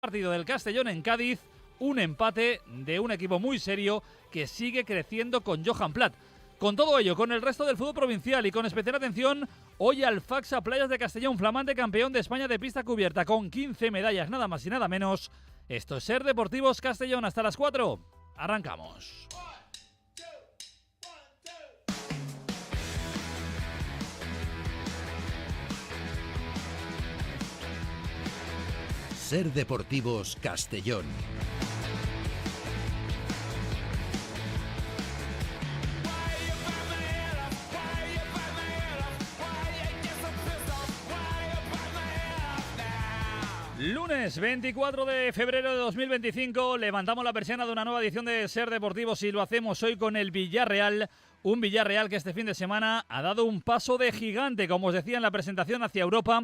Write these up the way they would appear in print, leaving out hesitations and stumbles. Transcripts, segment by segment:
Partido del Castellón en Cádiz, un empate de un equipo muy serio que sigue creciendo con Johan Plat. Con todo ello, con el resto del fútbol provincial y con especial atención hoy al Faxa Playas de Castellón, flamante campeón de España de pista cubierta con 15 medallas, nada más y nada menos. Esto es Ser Deportivos Castellón, hasta las 4. Arrancamos. Ser Deportivos Castellón. Lunes 24 de febrero de 2025, levantamos la persiana de una nueva edición de Ser Deportivos y lo hacemos hoy con el Villarreal. Un Villarreal que este fin de semana ha dado un paso de gigante, como os decía en la presentación, hacia Europa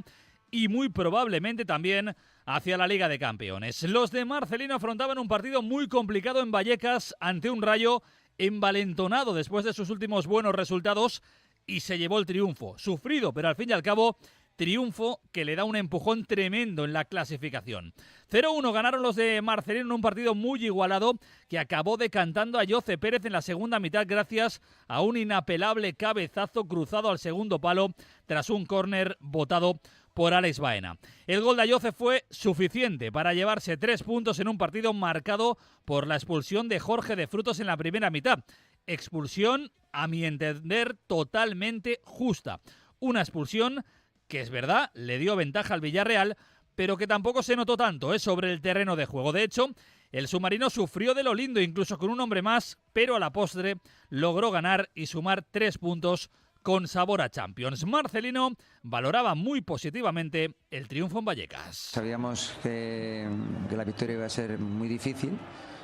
y muy probablemente también hacia la Liga de Campeones. Los de Marcelino afrontaban un partido muy complicado en Vallecas ante un Rayo envalentonado después de sus últimos buenos resultados y se llevó el triunfo. Sufrido, pero al fin y al cabo triunfo que le da un empujón tremendo en la clasificación. 0-1 ganaron los de Marcelino en un partido muy igualado que acabó decantando a Jose Pérez en la segunda mitad gracias a un inapelable cabezazo cruzado al segundo palo tras un córner botado por Alex Baena. El gol de Ayoce fue suficiente para llevarse 3 puntos en un partido marcado por la expulsión de Jorge de Frutos en la primera mitad. Expulsión, a mi entender, totalmente justa. Una expulsión que es verdad, le dio ventaja al Villarreal, pero que tampoco se notó tanto sobre el terreno de juego. De hecho, el submarino sufrió de lo lindo, incluso con un hombre más, pero a la postre logró ganar y sumar 3 puntos con sabor a Champions. Marcelino valoraba muy positivamente el triunfo en Vallecas. Sabíamos que la victoria iba a ser muy difícil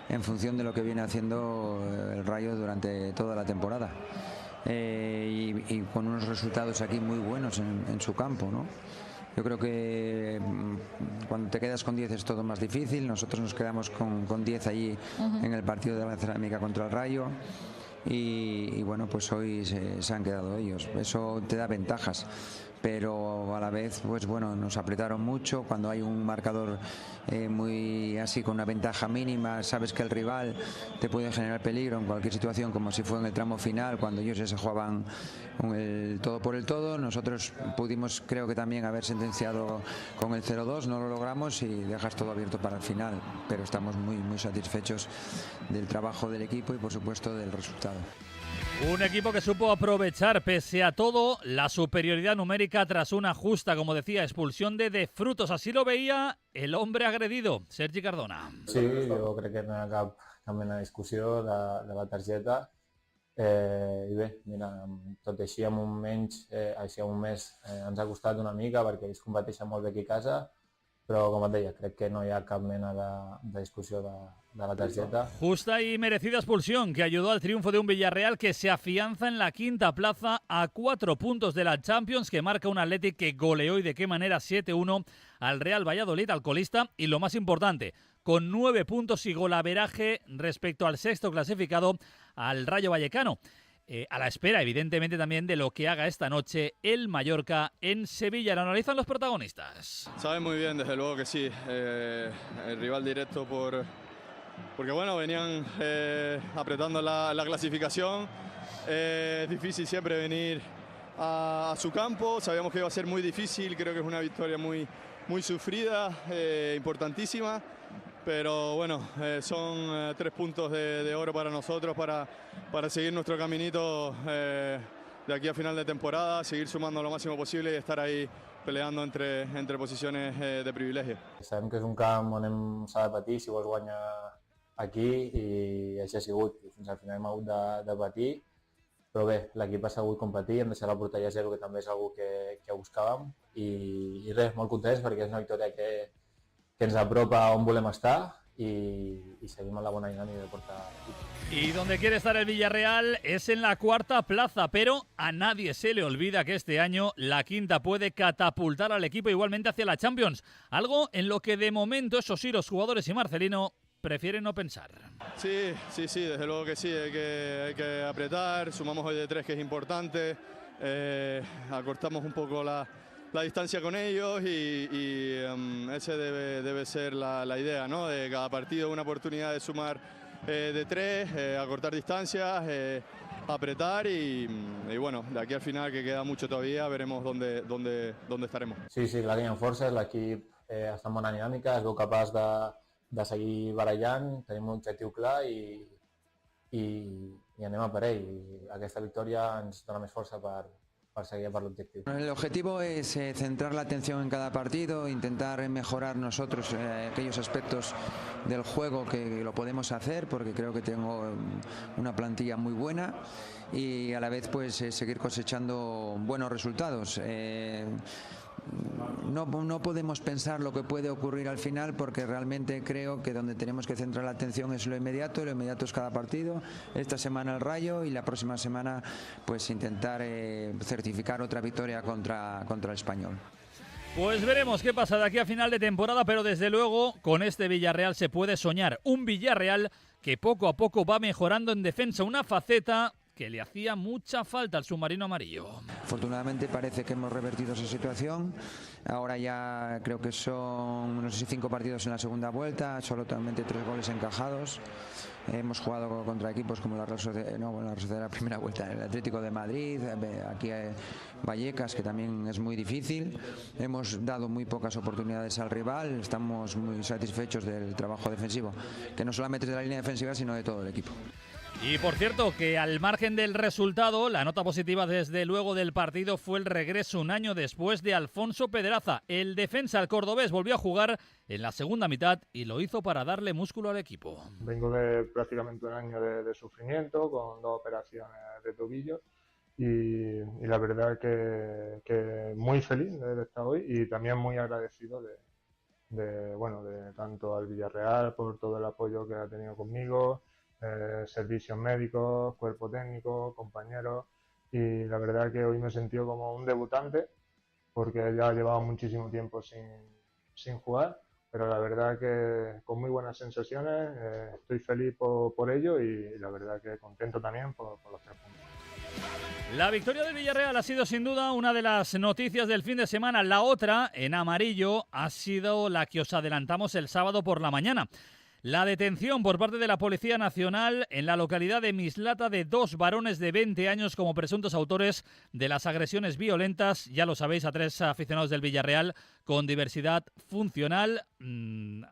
en función de lo que viene haciendo el Rayo durante toda la temporada. Y con unos resultados aquí muy buenos en su campo, ¿no? Yo creo que cuando te quedas con 10 es todo más difícil. Nosotros nos quedamos con 10 allí en el partido de la cerámica contra el Rayo. Y bueno, pues hoy se han quedado ellos. Eso te da ventajas, pero a la vez, pues bueno, nos apretaron mucho. Cuando hay un marcador muy así, con una ventaja mínima, sabes que el rival te puede generar peligro en cualquier situación, como si fue en el tramo final, cuando ellos ya se jugaban el todo por el todo. Nosotros pudimos, creo que también, haber sentenciado con el 0-2, no lo logramos y dejas todo abierto para el final, pero estamos muy, muy satisfechos del trabajo del equipo y por supuesto del resultado. Un equipo que supo aprovechar, pese a todo, la superioridad numérica tras una justa, como decía, expulsión de Frutos. Así lo veía el hombre agredido, Sergi Cardona. Sí, jo crec que no hi ha cap mena de discussió de la targeta. I bé, mira, tot i així amb un menys, així amb un mes ens ha costat una mica perquè ells competeixen molt bé aquí a casa, però com et deia, crec que no hi ha cap mena de discussió de la tarjeta. Justa y merecida expulsión que ayudó al triunfo de un Villarreal que se afianza en la quinta plaza a 4 puntos de la Champions, que marca un Athletic que goleó y de qué manera 7-1 al Real Valladolid, al colista, y lo más importante, con 9 puntos y golaveraje respecto al sexto clasificado, al Rayo Vallecano. A la espera, evidentemente, también de lo que haga esta noche el Mallorca en Sevilla. Lo analizan los protagonistas. Saben muy bien, desde luego que sí. El rival directo porque bueno, venían apretando la clasificación. Es difícil siempre venir a su campo. Sabíamos que iba a ser muy difícil. Creo que es una victoria muy, muy sufrida, importantísima. Pero bueno, son 3 puntos de oro para nosotros para seguir nuestro caminito de aquí a final de temporada, seguir sumando lo máximo posible y estar ahí peleando entre posiciones de privilegio. Sabem que és un camp on s'ha de patir si vols guanyar aquí i així ha sigut. Fins al final hem hagut de patir, però bé, l'equip ha sabut competir, hem deixat la porteria a 0, que també és una que buscàvem, i res, molt contents perquè és una victòria que ens apropa on volem estar y seguimos la buena dinámica de portar. Y donde quiere estar el Villarreal es en la cuarta plaza, pero a nadie se le olvida que este año la quinta puede catapultar al equipo igualmente hacia la Champions, algo en lo que de momento, eso sí, los jugadores y Marcelino prefieren no pensar. Sí, desde luego que sí, hay que apretar, sumamos hoy de 3, que es importante, acortamos un poco la distancia con ellos ese debe ser la idea, ¿no? De cada partido una oportunidad de sumar de 3, acortar distancias, apretar y bueno, de aquí al final, que queda mucho todavía, veremos dónde estaremos. Sí, la tenim forces, l'equip està en bona dinàmica, es veu capaç de seguir barallant, tenim un objectiu clar i anem a per ell. I aquesta victòria ens dona més força per seguir per l'objectiu. El objetivo es centrar la atención en cada partido, intentar mejorar nosotros aquellos aspectos del juego que lo podemos hacer, porque creo que tengo una plantilla muy buena y a la vez pues seguir cosechando buenos resultados. No podemos pensar lo que puede ocurrir al final, porque realmente creo que donde tenemos que centrar la atención es lo inmediato es cada partido. Esta semana el Rayo y la próxima semana pues intentar certificar otra victoria contra el Español. Pues veremos qué pasa de aquí a final de temporada, pero desde luego con este Villarreal se puede soñar. Un Villarreal que poco a poco va mejorando en defensa, una faceta que le hacía mucha falta al submarino amarillo. Afortunadamente parece que hemos revertido esa situación. Ahora ya creo que son, no sé si 5 partidos en la segunda vuelta, solamente 3 goles encajados. Hemos jugado contra equipos como la Real Sociedad, de la primera vuelta, el Atlético de Madrid, aquí Vallecas, que también es muy difícil. Hemos dado muy pocas oportunidades al rival, estamos muy satisfechos del trabajo defensivo, que no solamente es de la línea defensiva, sino de todo el equipo. Y por cierto, que al margen del resultado, la nota positiva desde luego del partido fue el regreso un año después de Alfonso Pedraza. El defensa, el cordobés, volvió a jugar en la segunda mitad y lo hizo para darle músculo al equipo. Vengo de prácticamente un año de sufrimiento, con 2 operaciones de tobillo y la verdad que muy feliz de estar hoy y también muy agradecido de tanto al Villarreal por todo el apoyo que ha tenido conmigo, servicios médicos, cuerpo técnico, compañeros, y la verdad que hoy me he sentido como un debutante porque ya llevaba muchísimo tiempo sin jugar, pero la verdad que con muy buenas sensaciones, estoy feliz por ello y la verdad que contento también por los 3 puntos. La victoria del Villarreal ha sido sin duda una de las noticias del fin de semana. La otra, en amarillo, ha sido la que os adelantamos el sábado por la mañana. La detención por parte de la Policía Nacional en la localidad de Mislata de 2 varones de 20 años como presuntos autores de las agresiones violentas, ya lo sabéis, a 3 aficionados del Villarreal con diversidad funcional,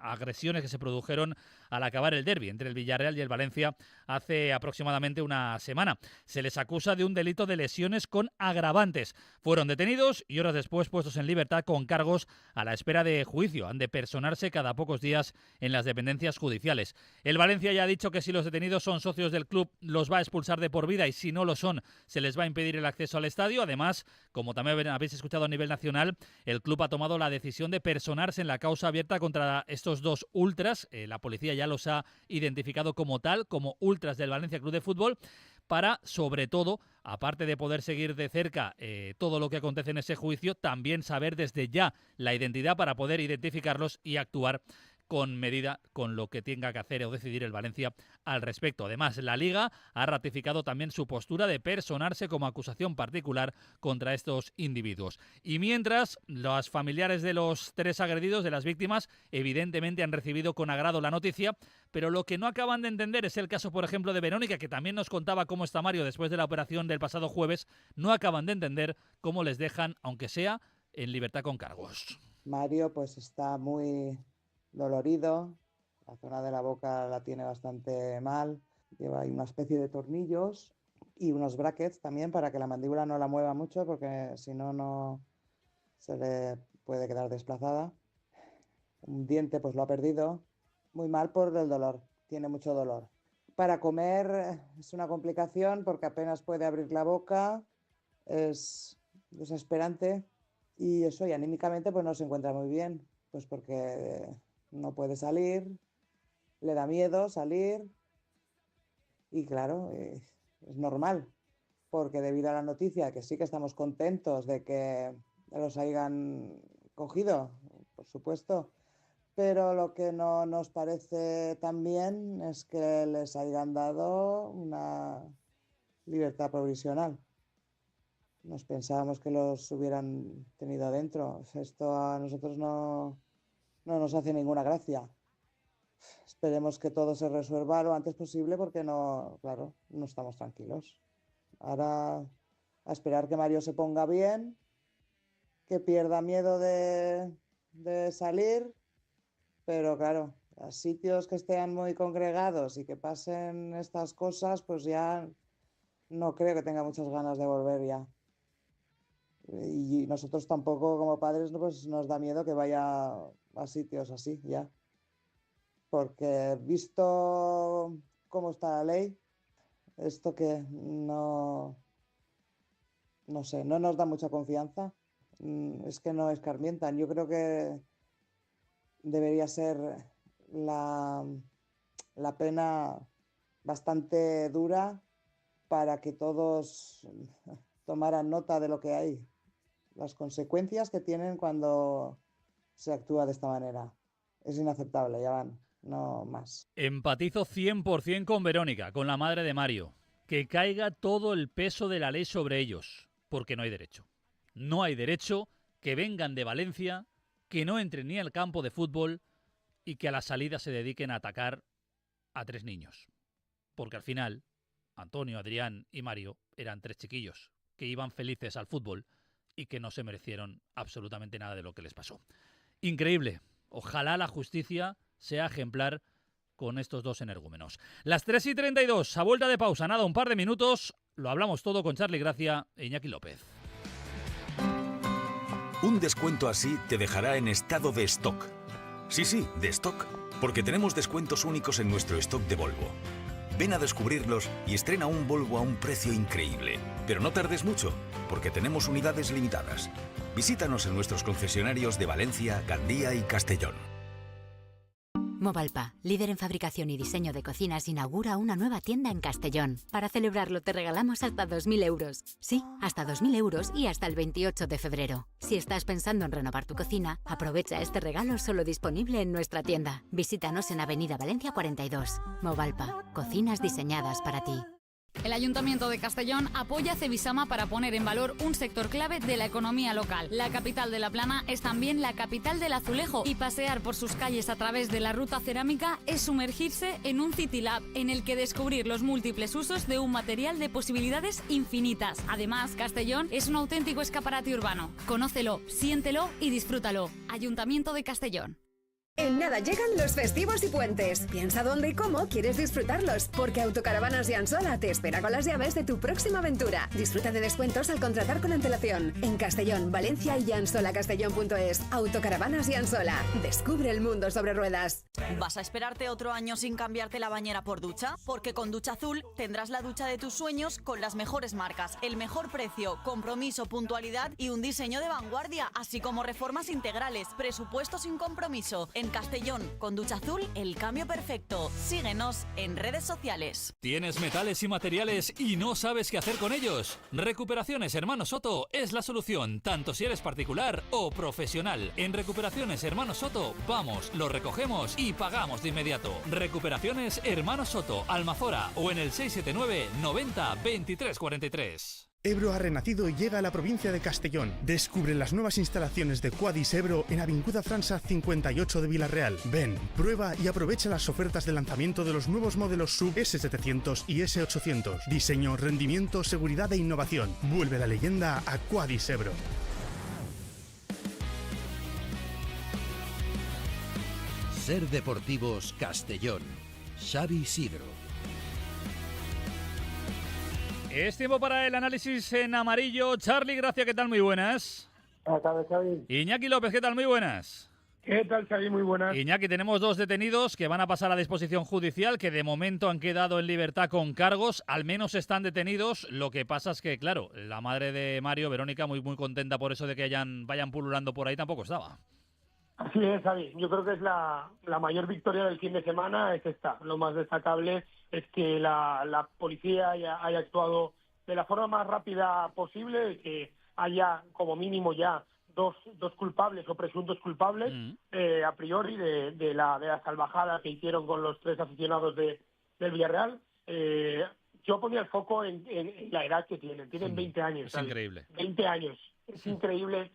agresiones que se produjeron al acabar el derbi entre el Villarreal y el Valencia hace aproximadamente una semana. Se les acusa de un delito de lesiones con agravantes. Fueron detenidos y horas después puestos en libertad con cargos a la espera de juicio. Han de personarse cada pocos días en las dependencias judiciales. El Valencia ya ha dicho que si los detenidos son socios del club los va a expulsar de por vida y si no lo son se les va a impedir el acceso al estadio. Además, como también habéis escuchado a nivel nacional, el club ha tomado la decisión de personarse en la causa abierta contra estos 2 ultras. La policía ya los ha identificado como tal, como ultras del Valencia Club de Fútbol, para, sobre todo, aparte de poder seguir de cerca todo lo que acontece en ese juicio, también saber desde ya la identidad para poder identificarlos y actuar con medida con lo que tenga que hacer o decidir el Valencia al respecto. Además, la Liga ha ratificado también su postura de personarse como acusación particular contra estos individuos. Y mientras, los familiares de los 3 agredidos, de las víctimas, evidentemente han recibido con agrado la noticia, pero lo que no acaban de entender es el caso, por ejemplo, de Verónica, que también nos contaba cómo está Mario después de la operación del pasado jueves. No acaban de entender cómo les dejan, aunque sea, en libertad con cargos. Mario pues está muy dolorido, la zona de la boca la tiene bastante mal, lleva ahí una especie de tornillos y unos brackets también para que la mandíbula no la mueva mucho porque si no, no se le puede quedar desplazada. Un diente pues lo ha perdido, muy mal por el dolor, tiene mucho dolor. Para comer es una complicación porque apenas puede abrir la boca, es desesperante y eso, y anímicamente pues no se encuentra muy bien, pues porque no puede salir, le da miedo salir y claro, es normal, porque debido a la noticia, que sí que estamos contentos de que los hayan cogido, por supuesto, pero lo que no nos parece tan bien es que les hayan dado una libertad provisional. nos pensábamos que los hubieran tenido adentro. Esto a nosotros no nos hace ninguna gracia. Esperemos que todo se resuelva lo antes posible porque no estamos tranquilos. Ahora a esperar que Mario se ponga bien, que pierda miedo de salir, pero claro, a sitios que estén muy congregados y que pasen estas cosas, pues ya no creo que tenga muchas ganas de volver ya. Y nosotros tampoco como padres pues nos da miedo que vaya a sitios así ya. Porque visto cómo está la ley, esto que no sé, no nos da mucha confianza. Es que no escarmientan. Yo creo que debería ser la pena bastante dura para que todos tomaran nota de lo que hay, las consecuencias que tienen cuando se actúa de esta manera. Es inaceptable, ya van, no más. Empatizo 100% con Verónica, con la madre de Mario. Que caiga todo el peso de la ley sobre ellos, porque no hay derecho. No hay derecho que vengan de Valencia, que no entren ni al campo de fútbol y que a la salida se dediquen a atacar a 3 niños. Porque al final, Antonio, Adrián y Mario eran 3 chiquillos que iban felices al fútbol y que no se merecieron absolutamente nada de lo que les pasó. Increíble. Ojalá la justicia sea ejemplar con estos 2 energúmenos. Las 3:32, a vuelta de pausa, nada, un par de minutos, lo hablamos todo con Charly Gracia e Iñaki López. Un descuento así te dejará en estado de stock. Sí, de stock, porque tenemos descuentos únicos en nuestro stock de Volvo. Ven a descubrirlos y estrena un Volvo a un precio increíble. Pero no tardes mucho, porque tenemos unidades limitadas. Visítanos en nuestros concesionarios de Valencia, Gandía y Castellón. Movalpa, líder en fabricación y diseño de cocinas, inaugura una nueva tienda en Castellón. Para celebrarlo te regalamos hasta 2.000 euros. Sí, hasta 2.000 euros y hasta el 28 de febrero. Si estás pensando en renovar tu cocina, aprovecha este regalo solo disponible en nuestra tienda. Visítanos en Avenida Valencia 42. Movalpa, cocinas diseñadas para ti. El Ayuntamiento de Castellón apoya a Cebisama para poner en valor un sector clave de la economía local. La capital de La Plana es también la capital del azulejo y pasear por sus calles a través de la ruta cerámica es sumergirse en un City Lab en el que descubrir los múltiples usos de un material de posibilidades infinitas. Además, Castellón es un auténtico escaparate urbano. Conócelo, siéntelo y disfrútalo. Ayuntamiento de Castellón. En nada llegan los festivos y puentes. Piensa dónde y cómo quieres disfrutarlos, porque Autocaravanas Jansola te espera con las llaves de tu próxima aventura. Disfruta de descuentos al contratar con antelación. En Castellón, Valencia y jansolacastellón.es. Autocaravanas Jansola. Descubre el mundo sobre ruedas. ¿Vas a esperarte otro año sin cambiarte la bañera por ducha? Porque con Ducha Azul tendrás la ducha de tus sueños con las mejores marcas, el mejor precio, compromiso, puntualidad y un diseño de vanguardia, así como reformas integrales, presupuesto sin compromiso. En Castellón, con Ducha Azul, el cambio perfecto. Síguenos en redes sociales. ¿Tienes metales y materiales y no sabes qué hacer con ellos? Recuperaciones Hermano Soto es la solución, tanto si eres particular o profesional. En Recuperaciones Hermano Soto, vamos, lo recogemos y pagamos de inmediato. Recuperaciones Hermano Soto, Almazora o en el 679 90 23 43. Ebro ha renacido y llega a la provincia de Castellón. Descubre las nuevas instalaciones de Quadis Ebro en Avinguda França 58 de Villarreal. Ven, prueba y aprovecha las ofertas de lanzamiento de los nuevos modelos SUV S700 y S800. Diseño, rendimiento, seguridad e innovación. Vuelve la leyenda a Quadis Ebro. Ser Deportivos Castellón. Xavi Sidro. Es tiempo para el análisis en amarillo. Charly Gracia, ¿qué tal? Muy buenas. Buenas tardes, Xavi. Iñaki López, ¿qué tal? Muy buenas. ¿Qué tal, Xavi? Muy buenas. Iñaki, tenemos 2 detenidos que van a pasar a disposición judicial, que de momento han quedado en libertad con cargos, al menos están detenidos. Lo que pasa es que, claro, la madre de Mario, Verónica, muy contenta por eso de que vayan pululando por ahí, tampoco estaba. Así es, Xavi. Yo creo que es la mayor victoria del fin de semana, es esta. Lo más destacable es que la policía haya actuado de la forma más rápida posible, que haya como mínimo ya dos culpables o presuntos culpables a priori de la salvajada que hicieron con los 3 aficionados del Villarreal. yo ponía el foco en la edad que tienen. Tienen 20 años. Es ¿sabes? increíble. 20 años. Es increíble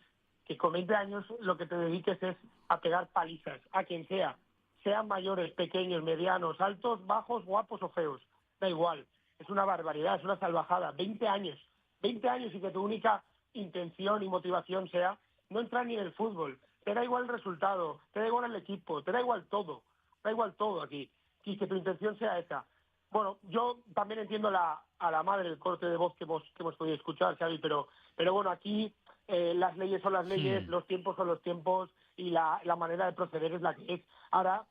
que con 20 años lo que te dediques es a pegar palizas a quien sea. Sean mayores, pequeños, medianos, altos, bajos, guapos o feos. Da igual. Es una barbaridad, es una salvajada. 20 años. 20 años y que tu única intención y motivación sea no entrar ni en el fútbol. Te da igual el resultado, te da igual el equipo, te da igual todo. Da igual todo aquí. Y que tu intención sea esa. Bueno, yo también entiendo a la madre el corte de voz que hemos podido escuchar, Xavi, pero bueno, aquí las leyes son las leyes, los tiempos son los tiempos y la manera de proceder es la que es. Ahora,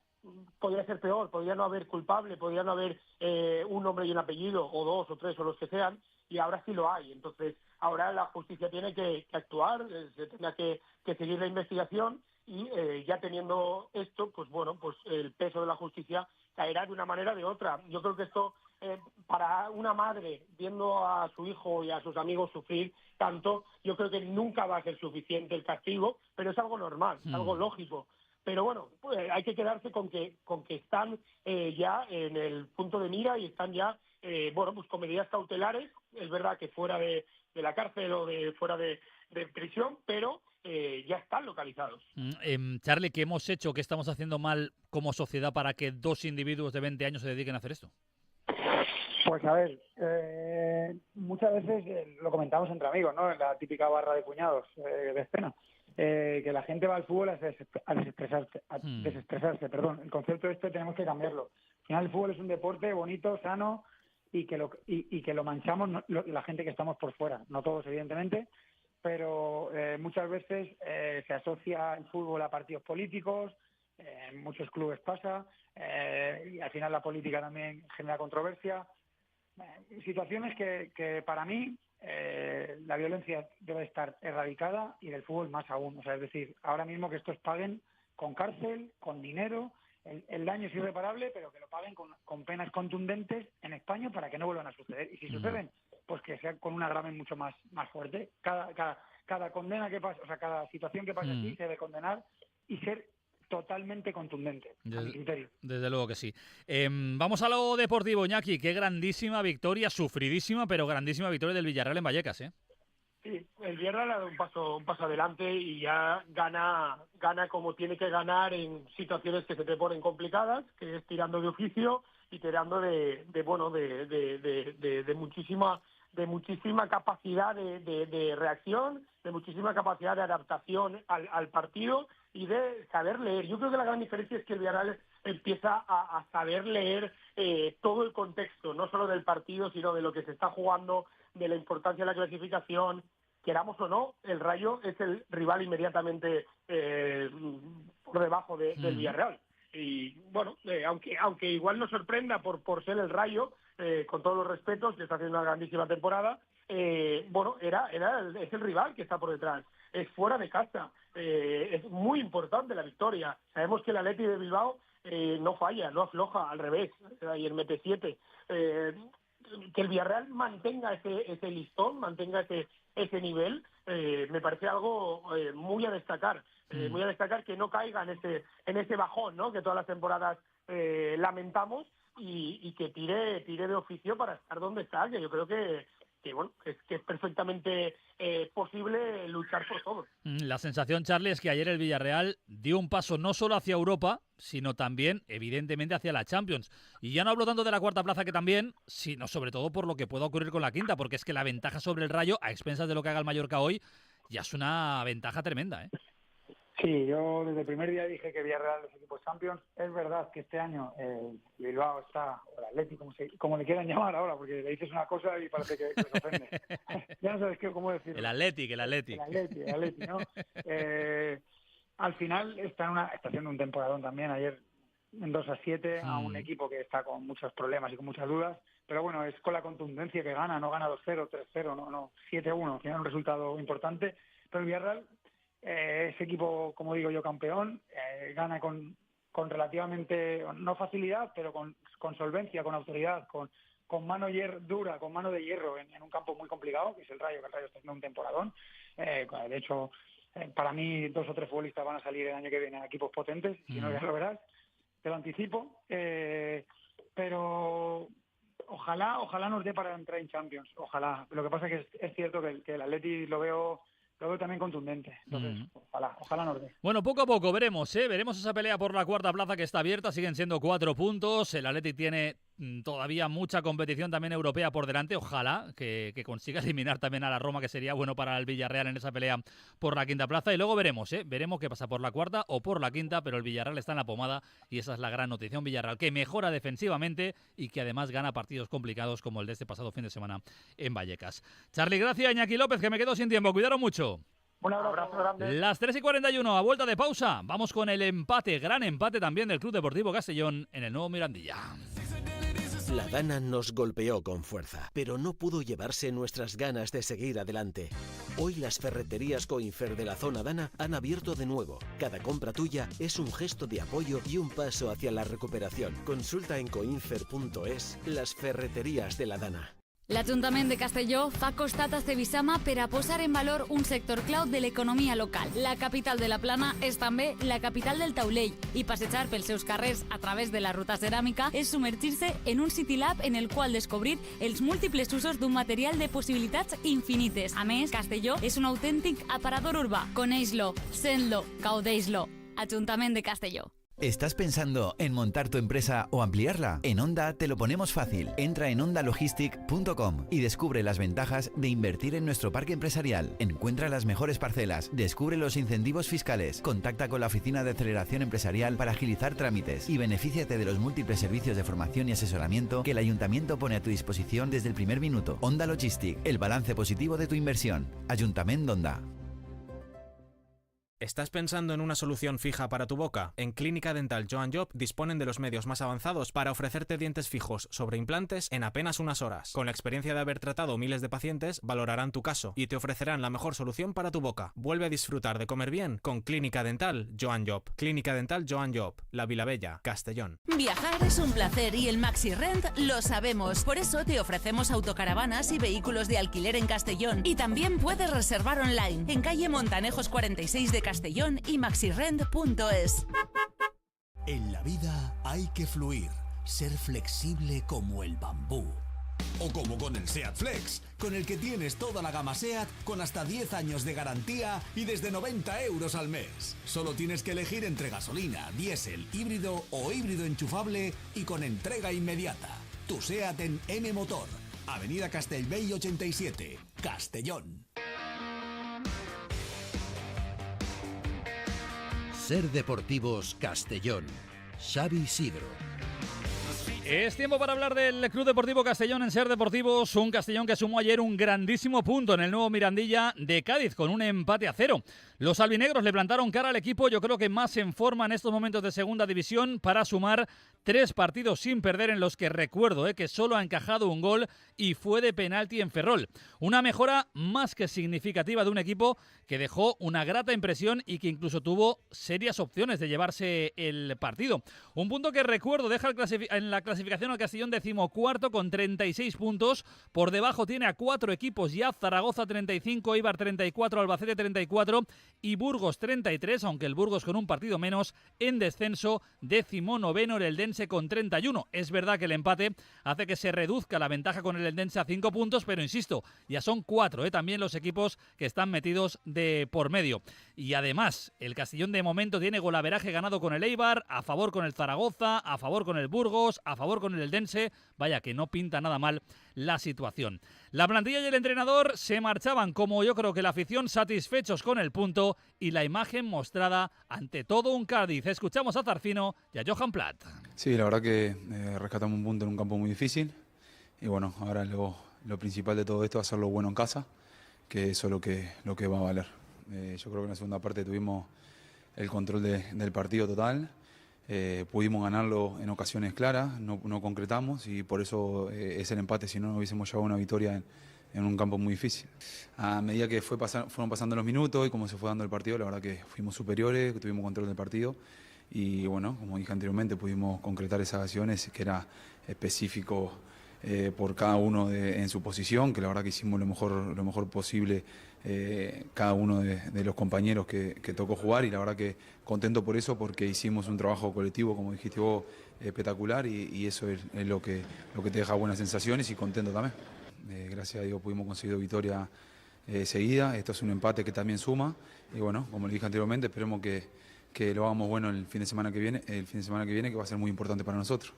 podría ser peor, podría no haber culpable, podría no haber un nombre y un apellido, o dos, o tres, o los que sean, y ahora sí lo hay. Entonces, ahora la justicia tiene que actuar, se tendrá que seguir la investigación y ya teniendo esto, pues bueno, pues el peso de la justicia caerá de una manera o de otra. Yo creo que esto, para una madre viendo a su hijo y a sus amigos sufrir tanto, yo creo que nunca va a ser suficiente el castigo, pero es algo normal, algo lógico. Pero bueno, pues hay que quedarse con que están ya en el punto de mira y están ya, bueno, pues con medidas cautelares. Es verdad que fuera de la cárcel o fuera de prisión, pero ya están localizados. Charlie, ¿qué hemos hecho, qué estamos haciendo mal como sociedad para que dos individuos de 20 años se dediquen a hacer esto? Pues a ver, muchas veces lo comentamos entre amigos, ¿no? En la típica barra de cuñados de escena. Que la gente va al fútbol a desestresarse, perdón. El concepto este tenemos que cambiarlo. Al final el fútbol es un deporte bonito, sano y que lo manchamos la gente que estamos por fuera. No todos, evidentemente, pero muchas veces se asocia el fútbol a partidos políticos, en muchos clubes pasa, y al final la política también genera controversia. Situaciones que para mí la violencia debe estar erradicada y del fútbol más aún. O sea, es decir, ahora mismo que estos paguen con cárcel, con dinero, el daño es irreparable, pero que lo paguen con penas contundentes en España para que no vuelvan a suceder. Y si suceden, pues que sea con un agravamen mucho más fuerte. Cada condena que pasa, o sea, cada situación que pasa aquí se debe condenar y ser totalmente contundente, a mi criterio. Desde luego que sí. Vamos a lo deportivo, Iñaki. Qué grandísima victoria, sufridísima, pero grandísima victoria del Villarreal en Vallecas, ¿eh? Sí, el Villarreal ha dado un paso adelante y ya gana como tiene que ganar en situaciones que se te ponen complicadas, que es tirando de oficio y tirando de muchísima capacidad de reacción, de muchísima capacidad de adaptación al partido y de saber leer. Yo creo que la gran diferencia es que el Villarreal empieza a saber leer todo el contexto, no solo del partido, sino de lo que se está jugando, de la importancia de la clasificación. Queramos o no, el Rayo es el rival inmediatamente por debajo del Villarreal. Y bueno, aunque igual nos sorprenda por ser el Rayo, con todos los respetos, que está haciendo una grandísima temporada, bueno, es el rival que está por detrás. Es fuera de casa. Es muy importante la victoria. Sabemos que el Athletic de Bilbao no falla, no afloja, al revés. Ayer mete 7. Que el Villarreal mantenga ese listón, mantenga ese nivel, me parece algo muy a destacar. Muy a destacar que no caiga en ese bajón, ¿no?, que todas las temporadas lamentamos y que tire de oficio para estar donde está, que yo creo que bueno, que es perfectamente posible luchar por todo. La sensación, Charlie, es que ayer el Villarreal dio un paso no solo hacia Europa, sino también, evidentemente, hacia la Champions. Y ya no hablo tanto de la cuarta plaza, que también, sino sobre todo por lo que pueda ocurrir con la quinta, porque es que la ventaja sobre el Rayo, a expensas de lo que haga el Mallorca hoy, ya es una ventaja tremenda, ¿eh? Sí, yo desde el primer día dije que Villarreal es equipo Champions. Es verdad que este año Bilbao está, o el Athletic, como le quieran llamar ahora, porque le dices una cosa y parece que se ofende. Ya no sabes cómo decirlo. El Athletic, El Athletic, ¿no? Al final está haciendo un temporadón también. Ayer en 2-7 a un equipo que está con muchos problemas y con muchas dudas. Pero bueno, es con la contundencia que gana. No gana 2-0, 3-0, no 7-1. Al final un resultado importante. Pero el Villarreal, ese equipo, como digo yo, campeón, gana con relativamente, no facilidad, pero con solvencia, con autoridad, con mano dura, con mano de hierro en un campo muy complicado, que es el Rayo, que el Rayo está haciendo un temporadón. De hecho, para mí 2 o 3 futbolistas van a salir el año que viene a equipos potentes, si no ya lo verás, te lo anticipo. Pero ojalá nos dé para entrar en Champions, ojalá. Lo que pasa es que es cierto que el Atleti lo veo también contundente. Entonces, ojalá nos dé. Bueno, poco a poco veremos, veremos esa pelea por la cuarta plaza que está abierta. Siguen siendo 4 puntos. El Athletic tiene todavía mucha competición también europea por delante. Ojalá que consiga eliminar también a la Roma, que sería bueno para el Villarreal en esa pelea por la quinta plaza. Y luego veremos qué pasa por la cuarta o por la quinta, pero el Villarreal está en la pomada y esa es la gran noticia. Un Villarreal que mejora defensivamente y que además gana partidos complicados como el de este pasado fin de semana en Vallecas. Charly, gracias. Iñaki López, que me quedo sin tiempo. Cuidaron mucho. Un abrazo grande. Las 3:41, a vuelta de pausa. Vamos con el empate, gran empate también del Club Deportivo Castellón en el nuevo Mirandilla. La Dana nos golpeó con fuerza, pero no pudo llevarse nuestras ganas de seguir adelante. Hoy las ferreterías Coinfer de la zona Dana han abierto de nuevo. Cada compra tuya es un gesto de apoyo y un paso hacia la recuperación. Consulta en coinfer.es las ferreterías de la Dana. L'Ajuntament de Castelló fa costat a Cebisama per a posar en valor un sector clau de l'economia local. La capital de la Plana és també la capital del taulell i passejar pels seus carrers a través de la ruta ceràmica és submergir-se en un City Lab en el qual descobrir els múltiples usos d'un material de possibilitats infinites. A més, Castelló és un autèntic aparador urbà. Coneix-lo, sent-lo, gaudeix-lo. Ajuntament de Castelló. ¿Estás pensando en montar tu empresa o ampliarla? En Honda te lo ponemos fácil. Entra en hondalogistic.com y descubre las ventajas de invertir en nuestro parque empresarial. Encuentra las mejores parcelas, descubre los incentivos fiscales, contacta con la Oficina de Aceleración Empresarial para agilizar trámites y benefíciate de los múltiples servicios de formación y asesoramiento que el Ayuntamiento pone a tu disposición desde el primer minuto. Honda Logistic, el balance positivo de tu inversión. Ayuntamiento Honda. ¿Estás pensando en una solución fija para tu boca? En Clínica Dental Joan Job disponen de los medios más avanzados para ofrecerte dientes fijos sobre implantes en apenas unas horas. Con la experiencia de haber tratado miles de pacientes, valorarán tu caso y te ofrecerán la mejor solución para tu boca. Vuelve a disfrutar de comer bien con Clínica Dental Joan Job. Clínica Dental Joan Job, La Vilavella, Castellón. Viajar es un placer y el Maxi Rent lo sabemos. Por eso te ofrecemos autocaravanas y vehículos de alquiler en Castellón. Y también puedes reservar online en calle Montanejos 46 de Castellón y maxirent.es. En la vida hay que fluir, ser flexible como el bambú. O como con el SEAT Flex, con el que tienes toda la gama SEAT con hasta 10 años de garantía y desde 90 euros al mes. Solo tienes que elegir entre gasolina, diésel, híbrido o híbrido enchufable y con entrega inmediata. Tu SEAT en M Motor, Avenida Castellbell 87, Castellón. Ser Deportivos Castellón. Xavi Sidro. Es tiempo para hablar del Club Deportivo Castellón en Ser Deportivos, un Castellón que sumó ayer un grandísimo punto en el nuevo Mirandilla de Cádiz con un empate a 0. Los albinegros le plantaron cara al equipo, yo creo que más en forma en estos momentos de segunda división, para sumar 3 partidos sin perder en los que recuerdo que solo ha encajado un gol y fue de penalti en Ferrol. Una mejora más que significativa de un equipo que dejó una grata impresión y que incluso tuvo serias opciones de llevarse el partido. Un punto que recuerdo deja en la clasificación al Castellón 14º con 36 puntos. Por debajo tiene a 4 equipos ya: Zaragoza 35, Eibar 34, Albacete 34 y Burgos 33, aunque el Burgos con un partido menos en descenso. 19º el Eldense con 31. Es verdad que el empate hace que se reduzca la ventaja con el Eldense a 5 puntos, pero insisto, ya son 4 también los equipos que están metidos de por medio. Y además, el Castellón de momento tiene golaveraje ganado con el Eibar, a favor con el Zaragoza, a favor con el Burgos, a favor con el Eldense. Vaya que no pinta nada mal la situación. La plantilla y el entrenador se marchaban, como yo creo que la afición, satisfechos con el punto y la imagen mostrada ante todo un Cádiz. Escuchamos a Zarfino y a Johan Platt. Sí, la verdad que rescatamos un punto en un campo muy difícil y bueno, ahora lo principal de todo esto es hacerlo bueno en casa, que eso es lo que va a valer. Yo creo que en la segunda parte tuvimos el control del partido total. Pudimos ganarlo en ocasiones claras, no concretamos y por eso es el empate, si no hubiésemos llevado una victoria en un campo muy difícil. A medida que fueron pasando los minutos y cómo se fue dando el partido, la verdad que fuimos superiores, tuvimos control del partido y bueno, como dije anteriormente, pudimos concretar esas acciones que era específico por cada uno en su posición, que la verdad que hicimos lo mejor posible cada uno de los compañeros que tocó jugar y la verdad que contento por eso porque hicimos un trabajo colectivo, como dijiste vos, espectacular y eso es lo que te deja buenas sensaciones y contento también. Gracias a Dios pudimos conseguir victoria seguida. Esto es un empate que también suma y bueno, como le dije anteriormente, esperemos que lo hagamos bueno el fin de semana que viene, que va a ser muy importante para nosotros.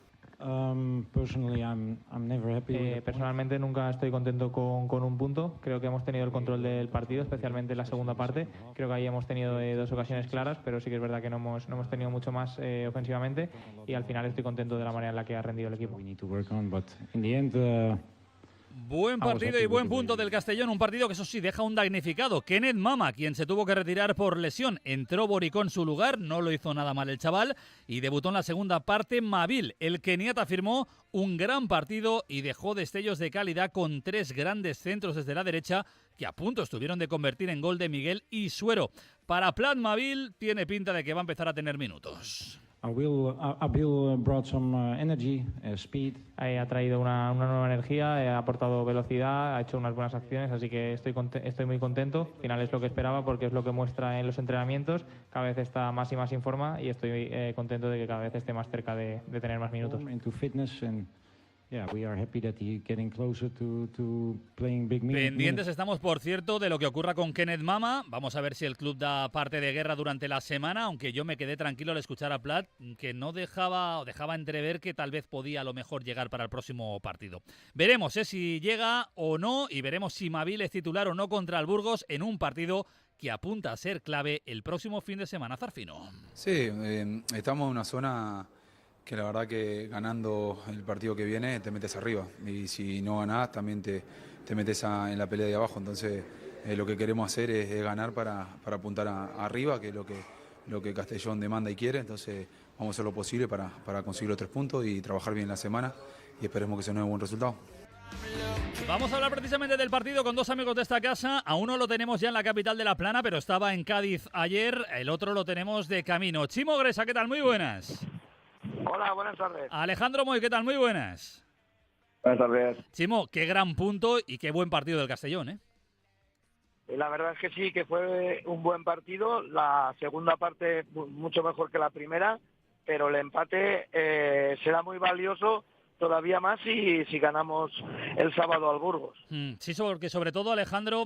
Personalmente nunca estoy contento con un punto. Creo que hemos tenido el control del partido, especialmente en la segunda parte. Creo que ahí hemos tenido 2 ocasiones claras, pero sí que es verdad que no hemos tenido mucho más ofensivamente y al final estoy contento de la manera en la que ha rendido el equipo. Buen partido y buen punto del Castellón, un partido que eso sí deja un damnificado, Kenneth Mama, quien se tuvo que retirar por lesión. Entró Boricó en su lugar, no lo hizo nada mal el chaval y debutó en la segunda parte Mabil. El keniata firmó un gran partido y dejó destellos de calidad con 3 grandes centros desde la derecha que a punto estuvieron de convertir en gol de Miguel y Suero. Para Plat, Mabil tiene pinta de que va a empezar a tener minutos. Abil brought some energy, speed. Ha traído una nueva energía, ha aportado velocidad, ha hecho unas buenas acciones, así que estoy muy contento. Al final es lo que esperaba porque es lo que muestra en los entrenamientos. Cada vez está más y más en forma y estoy contento de que cada vez esté más cerca de tener más minutos. Pendientes estamos, por cierto, de lo que ocurra con Kenneth Mama. Vamos a ver si el club da parte de guerra durante la semana, aunque yo me quedé tranquilo al escuchar a Plat, que no dejaba entrever que tal vez podía a lo mejor llegar para el próximo partido. Veremos si llega o no y veremos si Mabil es titular o no contra el Burgos en un partido que apunta a ser clave el próximo fin de semana, Zarfino. Sí, estamos en una zona que la verdad que ganando el partido que viene te metes arriba y si no ganás también te metes en la pelea de abajo. Entonces lo que queremos hacer es ganar para apuntar arriba, que es lo que Castellón demanda y quiere. Entonces vamos a hacer lo posible para conseguir los 3 puntos y trabajar bien la semana y esperemos que sea un buen resultado. Vamos a hablar precisamente del partido con 2 amigos de esta casa. A uno lo tenemos ya en la capital de La Plana, pero estaba en Cádiz ayer. El otro lo tenemos de camino. Chimo Gresa, ¿qué tal? Muy buenas. Hola, buenas tardes. Alejandro Moy, ¿qué tal? Muy buenas. Buenas tardes. Chimo, qué gran punto y qué buen partido del Castellón, ¿eh? La verdad es que sí, que fue un buen partido. La segunda parte mucho mejor que la primera, pero el empate será muy valioso todavía más si ganamos el sábado al Burgos. Sí, porque sobre todo, Alejandro,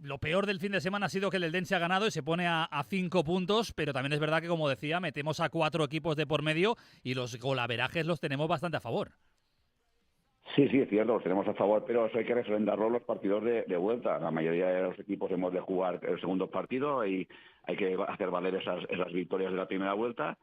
lo peor del fin de semana ha sido que el Eldense ha ganado y se pone a 5 puntos, pero también es verdad que, como decía, metemos a 4 equipos de por medio y los golaverajes los tenemos bastante a favor. Sí, es cierto, los tenemos a favor, pero eso hay que refrendarlo los partidos de vuelta. La mayoría de los equipos hemos de jugar el segundo partido y hay que hacer valer esas victorias de la primera vuelta.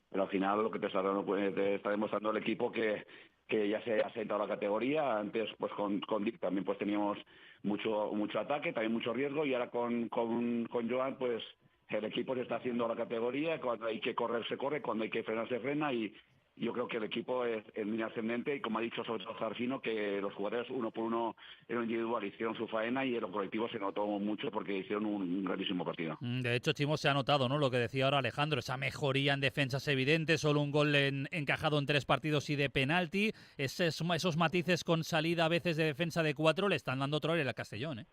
Pero al final lo que te está demostrando el equipo que ya se ha sentado la categoría. Antes pues con Dick también pues teníamos mucho ataque, también mucho riesgo y ahora con Joan pues el equipo se está haciendo la categoría. Cuando hay que correr se corre, cuando hay que frenar se frena y yo creo que el equipo es en línea ascendente y como ha dicho sobre todo Zarfino, que los jugadores uno por uno en lo individual hicieron su faena y en lo colectivo se notó mucho porque hicieron un grandísimo partido. De hecho, Chimo, se ha notado, ¿no? Lo que decía ahora Alejandro, esa mejoría en defensa es evidente, solo un gol encajado en 3 partidos y de penalti, esos matices con salida a veces de defensa de 4 le están dando otro aire al Castellón, ¿eh?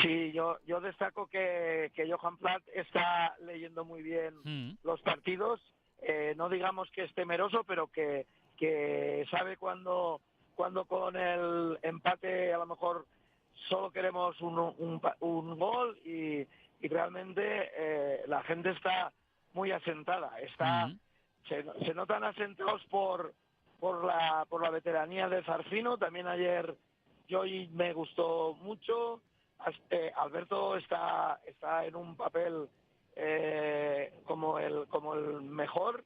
Sí, yo destaco que Johan Plat está leyendo muy bien los partidos. No digamos que es temeroso, pero que sabe cuando con el empate a lo mejor solo queremos un gol y realmente la gente está muy asentada. Se notan asentados por la veteranía de Zarfino. También ayer Joy me gustó mucho. Alberto está en un papel como el mejor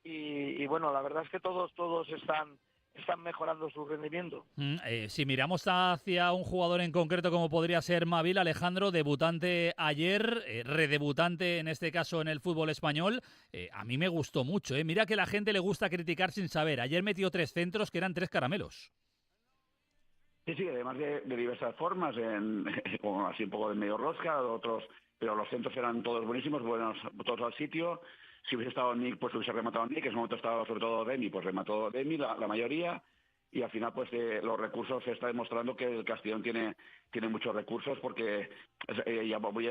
y bueno, la verdad es que todos están mejorando su rendimiento. Si miramos hacia un jugador en concreto como podría ser Mabil, Alejandro, debutante ayer, redebutante en este caso en el fútbol español, a mí me gustó mucho. Mira que a la gente le gusta criticar sin saber. Ayer metió 3 centros que eran 3 caramelos. Sí, además de diversas formas, como así un poco de medio rosca, otros, pero los centros eran todos buenísimos, buenos, todos al sitio. Si hubiese estado Nick, pues hubiese rematado Nick. En ese momento estaba sobre todo Demi, pues remató Demi, la mayoría. al final pues los recursos, se está demostrando que el Castellón tiene muchos recursos, porque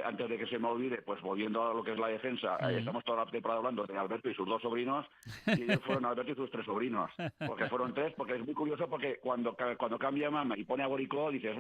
antes de que se me olvide, pues volviendo a lo que es la defensa, estamos toda la temporada hablando de Alberto y sus 2 sobrinos, y ellos fueron Alberto y sus 3 sobrinos, porque fueron 3, porque es muy curioso, porque cuando cambia Mama y pone a Boricó, dices,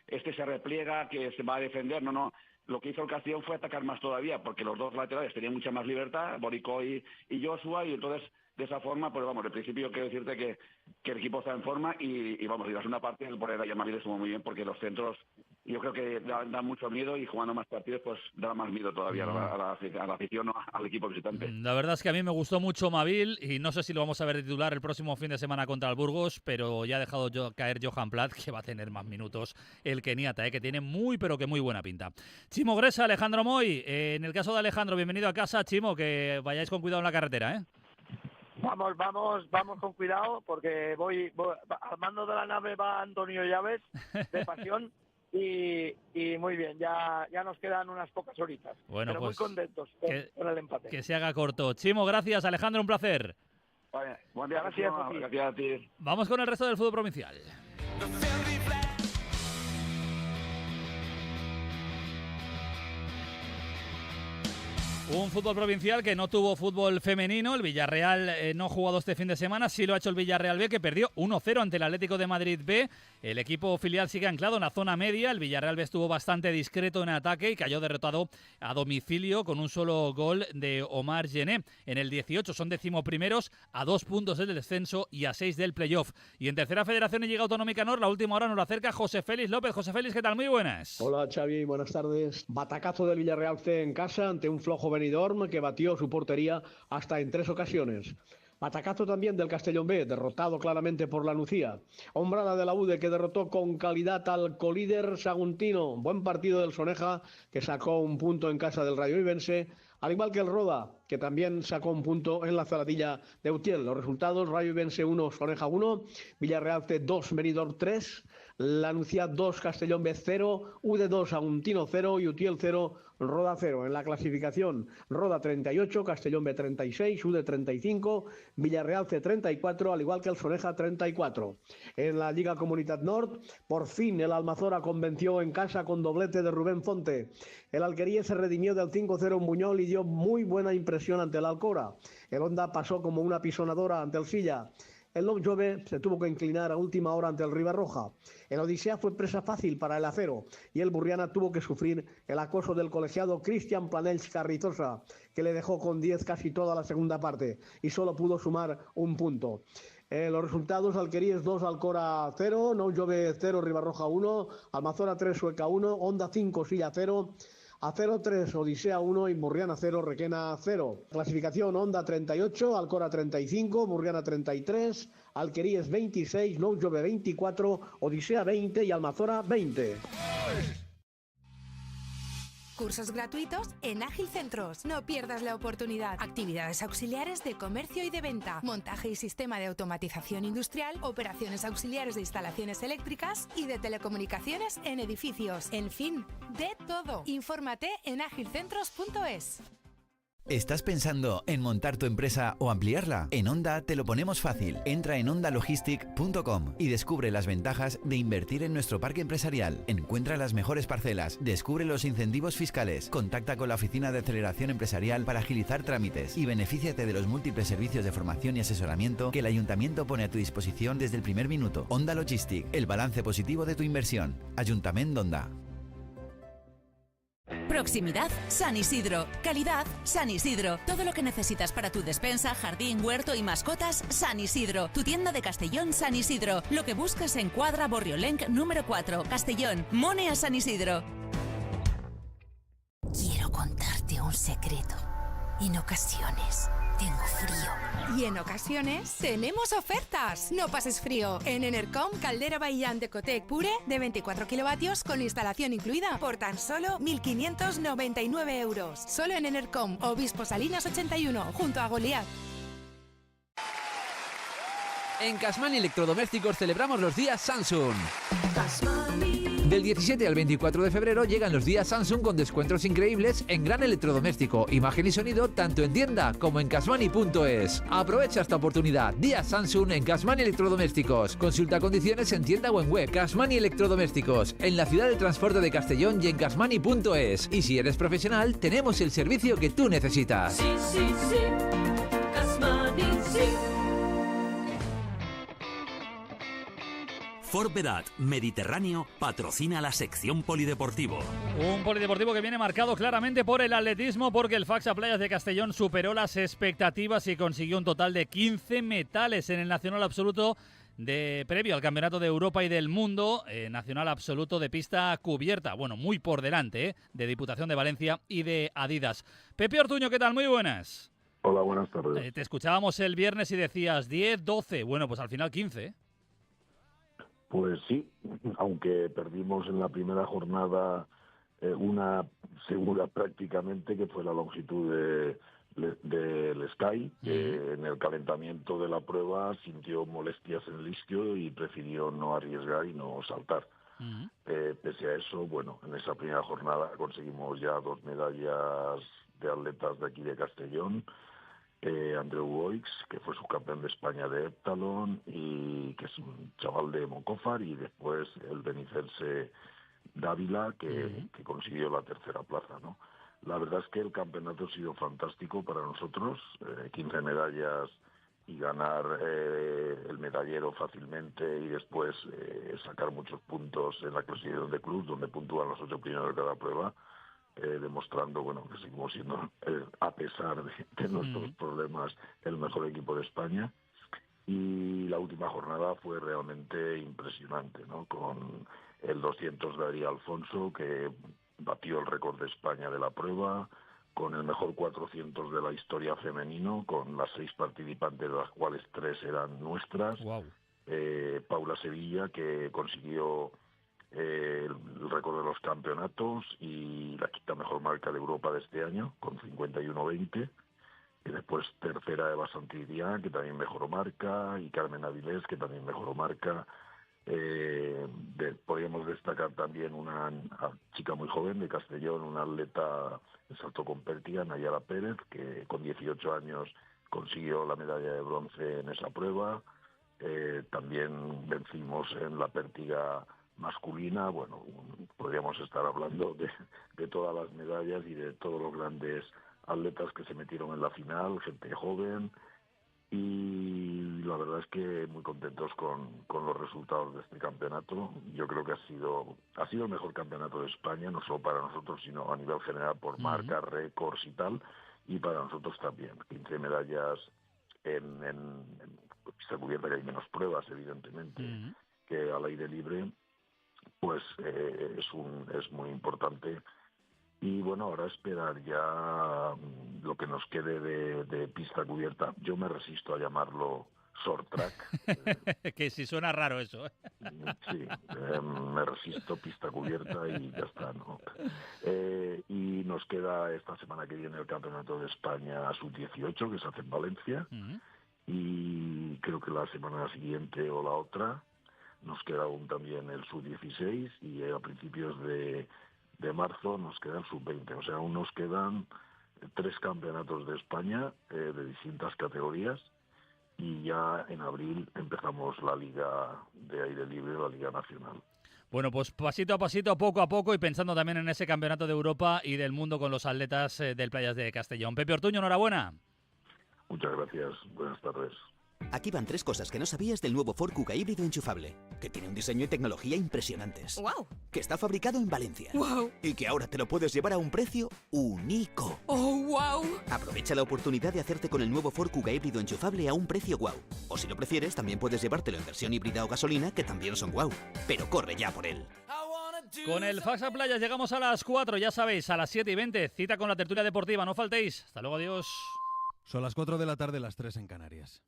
este se repliega, que se va a defender, no. Lo que hizo el Castellón fue atacar más todavía, porque los 2 laterales tenían mucha más libertad, Boricó y Joshua, y entonces de esa forma, pues vamos, al principio quiero decirte que el equipo está en forma y vamos, y la segunda parte el poner a Yamavil estuvo muy bien, porque los centros yo creo que dan mucho miedo, y jugando más partidos pues da más miedo todavía a la afición o al equipo visitante. La verdad es que a mí me gustó mucho Mavil, y no sé si lo vamos a ver de titular el próximo fin de semana contra el Burgos, pero ya ha dejado caer Johan Plat, que va a tener más minutos el keniata, que tiene muy pero que muy buena pinta. Chimo Gresa, Alejandro Moy, en el caso de Alejandro, bienvenido a casa. Chimo, que vayáis con cuidado en la carretera, ¿eh? Vamos con cuidado, porque voy al mando de la nave va Antonio Llaves, de Pasión, y muy bien, ya nos quedan unas pocas horitas, bueno, pero pues, muy contentos con el empate. Que se haga corto. Chimo, gracias. Alejandro, un placer. Vale, buen día, gracias a ti. Vamos con el resto del fútbol provincial. Un fútbol provincial que no tuvo fútbol femenino. El Villarreal no ha jugado este fin de semana. Sí lo ha hecho el Villarreal B, que perdió 1-0 ante el Atlético de Madrid B. El equipo filial sigue anclado en la zona media. El Villarreal B estuvo bastante discreto en ataque y cayó derrotado a domicilio con un solo gol de Omar Gené. En el 18 son 11º, a 2 puntos del descenso y a 6 del playoff. Y en tercera federación y Liga Autonómica Nor, la última hora nos la acerca José Félix López. José Félix, ¿qué tal? Muy buenas. Hola Xavi, buenas tardes. Batacazo del Villarreal C en casa ante un flojo Benidorm que batió su portería hasta en 3 ocasiones. Batacazo también del Castellón B, derrotado claramente por la Nucía. Hombrada de la UDE, que derrotó con calidad al colíder saguntino. Buen partido del Soneja, que sacó un punto en casa del Rayo Ibense, al igual que el Roda, que también sacó un punto en la Zaratilla de Utiel. Los resultados: Rayo Ibense 1, Soneja 1, Villarreal C 2, Benidorm 3, La Nucía 2, Castellón B 0, UDE 2, Saguntino 0 y Utiel 0, Roda 0. En la clasificación, Roda 38, Castellón B 36, UDE 35, Villarreal C 34, al igual que el Soneja 34. En la Liga Comunitat Nord, por fin el Almazora convenció en casa con doblete de Rubén Fonte. El Alquería se redimió del 5-0 en Buñol y dio muy buena impresión ante el Alcora. El Honda pasó como una pisonadora ante el Silla. El Louvre se tuvo que inclinar a última hora ante el Ribarroja. El Odisea fue presa fácil para el Acero y el Burriana tuvo que sufrir el acoso del colegiado Cristian Planells Carrizosa, que le dejó con 10 casi toda la segunda parte y solo pudo sumar un punto. Los resultados: Alqueríes 2, Alcora 0, Louvre 0, Ribarroja 1, Almazora 3, Sueca 1, Honda 5, Silla 0, Acero 3, Odisea 1 y Burriana 0, Requena 0. Clasificación: Honda 38, Alcora 35, Burriana 33, Alqueríes 26, Louvre 24, Odisea 20 y Almazora 20. Cursos gratuitos en Ágil Centros. No pierdas la oportunidad. Actividades auxiliares de comercio y de venta. Montaje y sistema de automatización industrial. Operaciones auxiliares de instalaciones eléctricas y de telecomunicaciones en edificios. En fin, de todo. Infórmate en agilcentros.es. ¿Estás pensando en montar tu empresa o ampliarla? En Onda te lo ponemos fácil. Entra en ondalogistic.com y descubre las ventajas de invertir en nuestro parque empresarial. Encuentra las mejores parcelas, descubre los incentivos fiscales, contacta con la Oficina de Aceleración Empresarial para agilizar trámites y benefíciate de los múltiples servicios de formación y asesoramiento que el Ayuntamiento pone a tu disposición desde el primer minuto. Onda Logistic, el balance positivo de tu inversión. Ayuntamiento de Onda. Proximidad San Isidro. Calidad San Isidro. Todo lo que necesitas para tu despensa, jardín, huerto y mascotas, San Isidro. Tu tienda de Castellón, San Isidro. Lo que buscas en Cuadra Borriolenc número 4, Castellón. Mone a San Isidro. Quiero contarte un secreto. En ocasiones tengo frío. Y en ocasiones tenemos ofertas. No pases frío. En Enercom, caldera Baillán de Cotec Pure de 24 kilovatios con instalación incluida por tan solo 1.599 euros. Solo en Enercom, Obispo Salinas 81, junto a Goliat. En Casmani Electrodomésticos celebramos los días Samsung. Del 17 al 24 de febrero llegan los días Samsung con descuentos increíbles en gran electrodoméstico, imagen y sonido tanto en tienda como en cashmoney.es. Aprovecha esta oportunidad. Días Samsung en Cashmoney Electrodomésticos. Consulta condiciones en tienda o en web. Cashmoney Electrodomésticos, en la ciudad de transporte de Castellón y en cashmoney.es. Y si eres profesional, tenemos el servicio que tú necesitas. Sí, sí, sí. Cashmoney, sí. Ford Vedat Mediterráneo patrocina la sección polideportivo. Un polideportivo que viene marcado claramente por el atletismo, porque el Faxa Playas de Castellón superó las expectativas y consiguió un total de 15 metales en el Nacional Absoluto previo al Campeonato de Europa y del Mundo, Nacional Absoluto de pista cubierta. Bueno, muy por delante de Diputación de Valencia y de Adidas. Pepe Ortuño, ¿qué tal? Muy buenas. Hola, buenas tardes. Te escuchábamos el viernes y decías 10, 12. Bueno, pues al final 15. Pues sí, aunque perdimos en la primera jornada una segura prácticamente, que fue la longitud del Sky, que en el calentamiento de la prueba sintió molestias en el isquio y prefirió no arriesgar y no saltar. Pese a eso, bueno, en esa primera jornada conseguimos ya 2 medallas de atletas de aquí de Castellón. Andreu Boix, que fue subcampeón de España de heptalón y que es un chaval de Moncófar, y después el benicense Dávila, que consiguió la tercera plaza, ¿no? La verdad es que el campeonato ha sido fantástico para nosotros, 15 medallas y ganar el medallero fácilmente y después sacar muchos puntos en la clasificación de club, donde puntúan los 8 primeros de cada prueba. Demostrando, bueno, que seguimos siendo, a pesar de nuestros problemas, el mejor equipo de España. Y la última jornada fue realmente impresionante, ¿no? Con el 200 de Ari Alfonso, que batió el récord de España de la prueba, con el mejor 400 de la historia femenino, con las 6 participantes, de las cuales 3 eran nuestras. Wow. Paula Sevilla, que consiguió el récord de los campeonatos y la quinta mejor marca de Europa de este año, con 51.20. Y después tercera Eva Santillán, que también mejoró marca, y Carmen Avilés, que también mejoró marca. Podríamos destacar también una chica muy joven de Castellón, una atleta de salto con pértiga, Nayara Pérez, que con 18 años consiguió la medalla de bronce en esa prueba. También vencimos en la pértiga masculina. Bueno, podríamos estar hablando de todas las medallas y de todos los grandes atletas que se metieron en la final, gente joven, y la verdad es que muy contentos con los resultados de este campeonato. Yo creo que ha sido el mejor campeonato de España, no solo para nosotros, sino a nivel general por marcas, récords y tal, y para nosotros también. 15 medallas en pista cubierta, que hay menos pruebas, evidentemente, que al aire libre, pues es muy importante. Y bueno, ahora esperar ya lo que nos quede de pista cubierta. Yo me resisto a llamarlo short track. Que si suena raro eso. Sí, me resisto, pista cubierta y ya está, ¿no? Y nos queda esta semana que viene el Campeonato de España Sub-18, que se hace en Valencia. Y creo que la semana siguiente o la otra nos queda aún también el Sub-16, y a principios de marzo nos queda el Sub-20. O sea, aún nos quedan 3 campeonatos de España de distintas categorías, y ya en abril empezamos la Liga de Aire Libre, la Liga Nacional. Bueno, pues pasito a pasito, poco a poco, y pensando también en ese Campeonato de Europa y del Mundo con los atletas del Playas de Castellón. Pepe Ortuño, enhorabuena. Muchas gracias. Buenas tardes. Aquí van 3 cosas que no sabías del nuevo Ford Kuga híbrido enchufable. Que tiene un diseño y tecnología impresionantes. ¡Wow! Que está fabricado en Valencia. ¡Wow! Y que ahora te lo puedes llevar a un precio único. ¡Oh, wow! Aprovecha la oportunidad de hacerte con el nuevo Ford Kuga híbrido enchufable a un precio wow. O si lo prefieres, también puedes llevártelo en versión híbrida o gasolina, que también son wow. Pero corre ya por él. Con el Faxa Playas llegamos a las 4, ya sabéis, a las 7:20. Cita con la tertulia deportiva, no faltéis. Hasta luego, adiós. Son las 4 de la tarde, las 3 en Canarias.